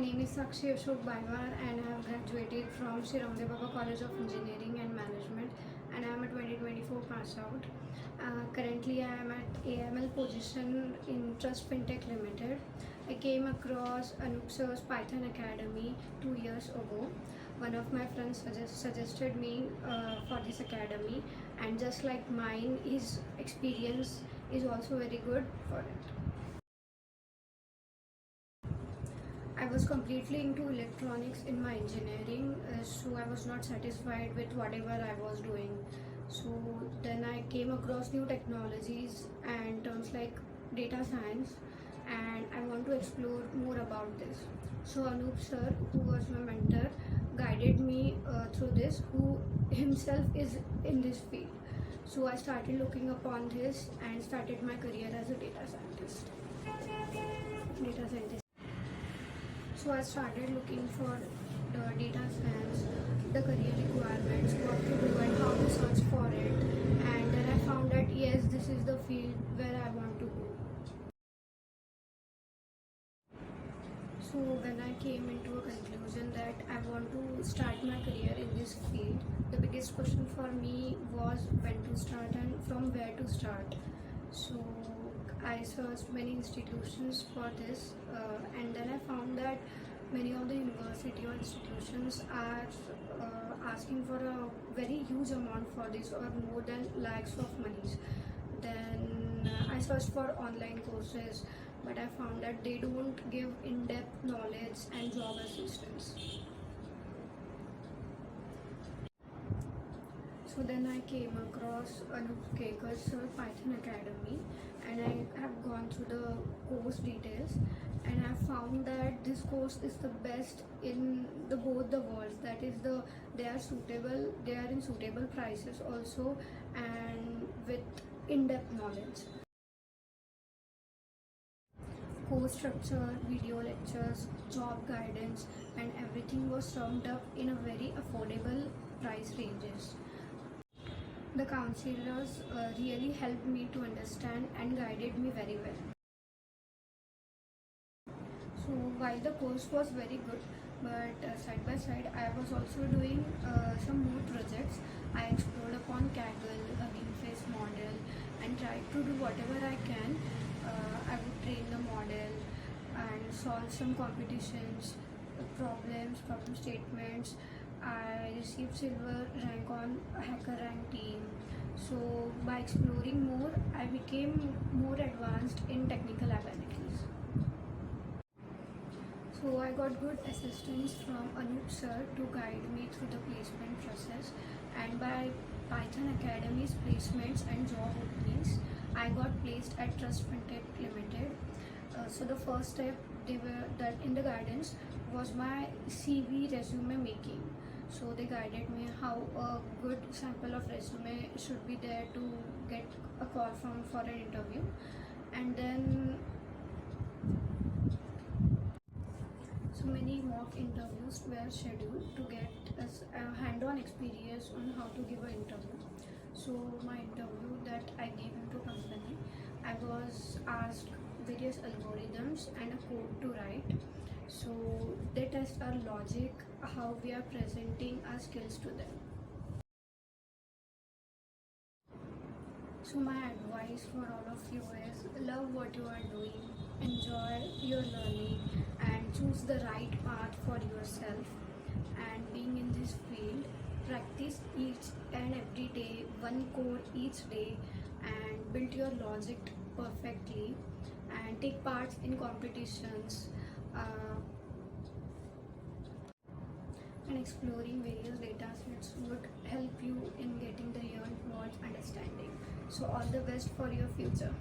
name is Sakshi Baiwar and I have graduated from Sri Ramdev Baba College of Engineering and Management and I am a 2024 pass out. Currently I am at AML position in Trust Fintech Ltd. I came across Anup sir's Python Academy 2 years ago. One of my friends suggested me for this academy, and just like mine, his experience is also very good for it. I was completely into electronics in my engineering, so I was not satisfied with whatever I was doing. So then I came across new technologies and terms like data science, and I want to explore more about this. So Anup sir, who was my mentor, guided me through this, who himself is in this field. So I started looking upon this and started my career as a data scientist. So I started looking for the data science, the career requirements, what to do and how to search for it. And then I found that yes, this is the field where I want to go. So when I came into a conclusion that I want to start my career in this field, the biggest question for me was when to start and from where to start. So I searched many institutions for this and then I found that many of the university or institutions are asking for a very huge amount for this, or more than lakhs of monies. Then I searched for online courses, but I found that they don't give in-depth knowledge and job assistance. So then I came across Anup Kelkars Python Academy, and I have gone through the course details, and I found that this course is the best in both the worlds. That is, they are suitable, they are in suitable prices also, and with in-depth knowledge. Course structure, video lectures, job guidance, and everything was summed up in a very affordable price ranges. The counselors really helped me to understand and guided me very well. So while the course was very good, but side by side I was also doing some more projects. I explored upon Kaggle, Hugging Face model, and tried to do whatever I can. I would train the model and solve some competitions, problem statements. I received silver rank on Hacker Rank team. So by exploring more, I became more advanced in technical abilities. So I got good assistance from Anup sir to guide me through the placement process, and by Python Academy's placements and job openings, I got placed at Trust Fintech Ltd. So the first step in the guidance was my CV resume making. So they guided me how a good sample of resume should be there to get a call for an interview, and then so many mock interviews were scheduled to get a hand-on experience on how to give an interview. So my interview that I gave into company, I was asked various algorithms and a code to write. So they test our logic, how we are presenting our skills to them. So my advice for all of you is love what you are doing, enjoy your learning, and choose the right path for yourself. And being in this field, practice each and every day, one code each day, and build your logic perfectly, and take part in competitions. And exploring various data sets would help you in getting the real world understanding. So all the best for your future.